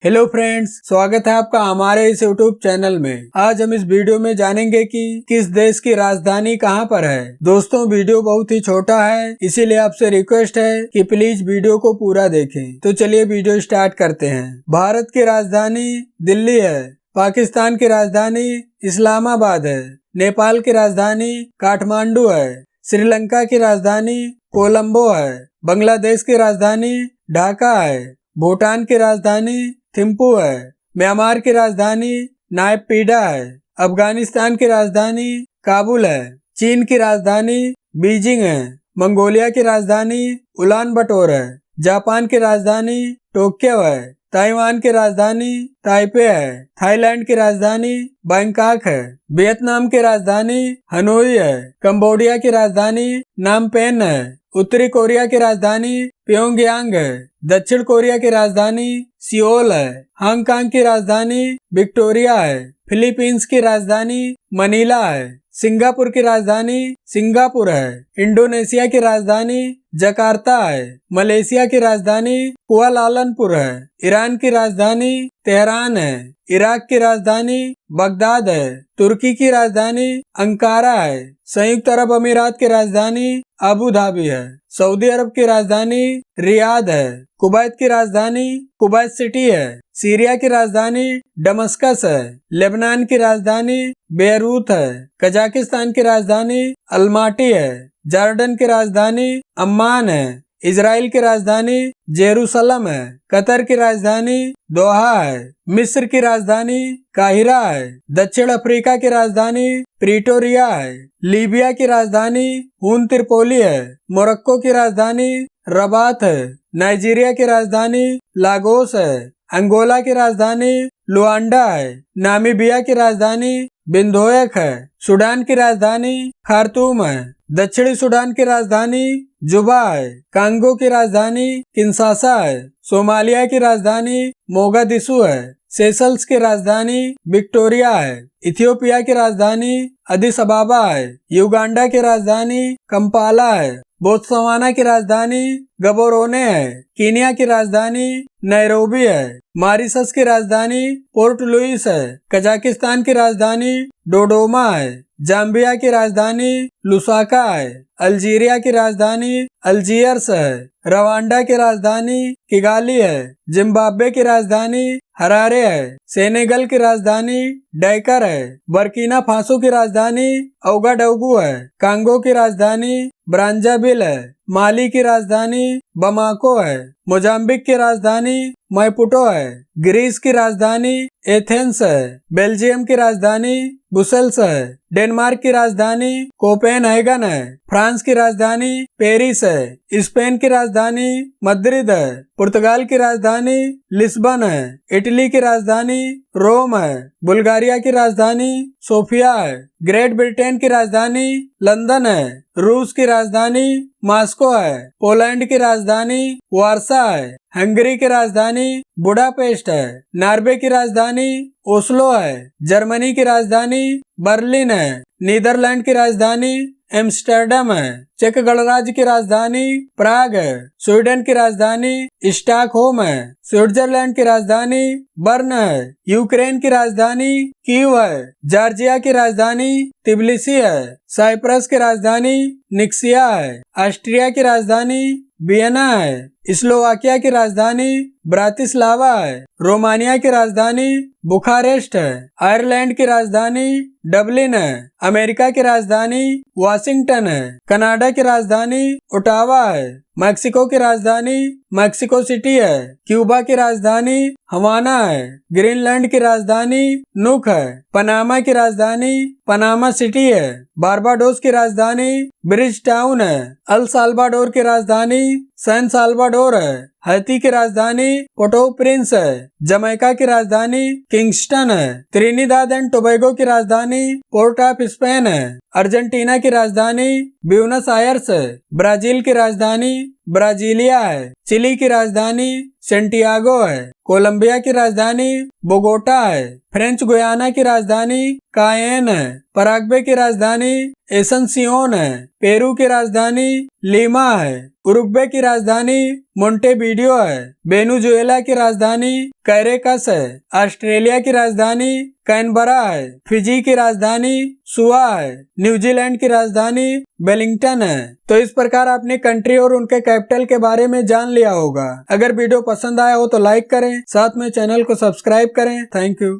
Hello friends, स्वागत है आपका हमारे इस यूट्यूब चैनल में। आज हम इस वीडियो में जानेंगे कि किस देश की राजधानी कहां पर है। दोस्तों, वीडियो बहुत ही छोटा है, इसीलिए आपसे रिक्वेस्ट है कि प्लीज वीडियो को पूरा देखें। तो चलिए वीडियो स्टार्ट करते हैं। भारत की राजधानी दिल्ली है। पाकिस्तान की राजधानी इस्लामाबाद है। नेपाल की राजधानी काठमांडू है। श्रीलंका की राजधानी कोलंबो है। बांग्लादेश की राजधानी ढाका है। भूटान की राजधानी थिम्पू है। म्यांमार की राजधानी नायपीडा है। अफगानिस्तान की राजधानी काबुल है। चीन की राजधानी बीजिंग है। मंगोलिया की राजधानी उलान बटोर है। जापान की राजधानी टोक्यो है। ताइवान की राजधानी ताइपे है। थाईलैंड की राजधानी बैंकॉक है। वियतनाम की राजधानी हनोई है। कंबोडिया की राजधानी नामपेन है। उत्तरी कोरिया की राजधानी प्योंगयांग है। दक्षिण कोरिया की राजधानी सियोल है। हांगकांग की राजधानी विक्टोरिया है। फिलीपींस की राजधानी मनीला है। सिंगापुर की राजधानी सिंगापुर है। इंडोनेशिया की राजधानी जकार्ता है। मलेशिया की राजधानी कुआलालंपुर है। ईरान की राजधानी तेहरान है। इराक की राजधानी बगदाद है। तुर्की की राजधानी अंकारा है। संयुक्त अरब अमीरात की राजधानी अबू धाबी है। सऊदी अरब की राजधानी रियाद है। कुवैत की राजधानी कुवैत सिटी है। सीरिया की राजधानी दमस्कस है। लेबनान की राजधानी बेरूत है। कजाकिस्तान की राजधानी अल्माटी है। जॉर्डन की राजधानी अम्मान है। इजराइल की राजधानी जेरूसलम है। कतर की राजधानी दोहा है। मिस्र की राजधानी काहिरा है। दक्षिण अफ्रीका की राजधानी प्रीटोरिया है। लीबिया की राजधानी हुन त्रिपोली है। मोरक्को की राजधानी रबात है। नाइजीरिया की राजधानी लागोस है। अंगोला की राजधानी लुआंडा है। नामीबिया की राजधानी बिंदोयक है। सूडान की राजधानी खार्तूम है। दक्षिणी सूडान की राजधानी जुबा है। कांगो की राजधानी किंशासा है। सोमालिया की राजधानी मोगादिशु है। सेशल्स की राजधानी विक्टोरिया है। इथियोपिया की राजधानी अदिस अबाबा है। युगांडा की राजधानी कंपाला है। बोत्सवाना की राजधानी गबोरोने है। कीनिया की राजधानी नैरोबी है। मॉरिशस की राजधानी पोर्ट लुइस है। कजाकिस्तान की राजधानी डोडोमा है। जाम्बिया की राजधानी लुसाका है। अल्जीरिया की राजधानी अल्जियर्स है। रवांडा की राजधानी किगाली है। जिम्बाब्वे की राजधानी हरारे है। सेनेगल की राजधानी डैकर है। बर्किना फासो की राजधानी औगाडोगु है। कांगो की राजधानी ब्रांजाविल है। माली की राजधानी बमाको है। मोजाम्बिक की राजधानी मैपुटो है। ग्रीस की राजधानी एथेंस है। बेल्जियम की राजधानी ब्रुसेल्स है। डेनमार्क की राजधानी कोपेनहेगन है। फ्रांस की राजधानी पेरिस है। स्पेन की राजधानी मद्रिद है। पुर्तगाल की राजधानी लिस्बन है। इटली की राजधानी रोम है। बुल्गारिया की राजधानी सोफिया है। ग्रेट ब्रिटेन की राजधानी लंदन है। रूस की राजधानी मॉस्को है। पोलैंड की राजधानी वार्सा है। हंगरी की राजधानी बुडापेस्ट है। नॉर्वे की राजधानी ओस्लो है। जर्मनी की राजधानी बर्लिन है। नीदरलैंड की राजधानी एम्स्टर्डम है। चेक गणराज्य की राजधानी प्राग है। स्वीडन की राजधानी स्टॉकहोम है। स्विट्जरलैंड की राजधानी बर्न है। यूक्रेन की राजधानी कीव है। जॉर्जिया की राजधानी तिबिलिसी है। साइप्रस की राजधानी निक्सिया है। ऑस्ट्रिया की राजधानी वियना है। स्लोवाकिया की राजधानी ब्रातिस्लावा है। रोमानिया की राजधानी बुखारेस्ट है। आयरलैंड की राजधानी डबलिन है। अमेरिका की राजधानी वाशिंगटन है। कनाडा की राजधानी ओटावा है। मैक्सिको की राजधानी मैक्सिको सिटी है। क्यूबा की राजधानी हवाना है। ग्रीनलैंड की राजधानी नुक है। पनामा की राजधानी पनामा सिटी है। बारबाडोस की राजधानी ब्रिज टाउन है। अल साल्वाडोर की राजधानी सैन साल्वाडोर है। हैती की राजधानी पोर्टो प्रिंस है। जमैका की राजधानी किंगस्टन है। त्रिनिदाद एंड टोबैगो की राजधानी पोर्ट ऑफ स्पेन है। अर्जेंटीना की राजधानी ब्यूनस आयर्स है। ब्राजील की राजधानी ब्राजीलिया है। चिली की राजधानी सेंटियागो है। कोलंबिया की राजधानी बोगोटा है। फ्रेंच गुयाना की राजधानी कायेन है। पराग्वे की राजधानी एसेंसियोन है। पेरू की राजधानी लीमा है। उरुग्वे की राजधानी मोंटेवीडियो है। वेनेजुएला की राजधानी कैरेकस है। ऑस्ट्रेलिया की राजधानी कैनबरा है। फिजी की राजधानी सुआ है। न्यूजीलैंड की राजधानी वेलिंगटन है। तो इस प्रकार आपने कंट्री और उनके कैपिटल के बारे में जान लिया होगा। अगर वीडियो पसंद आया हो तो लाइक करें, साथ में चैनल को सब्सक्राइब करें। Thank you.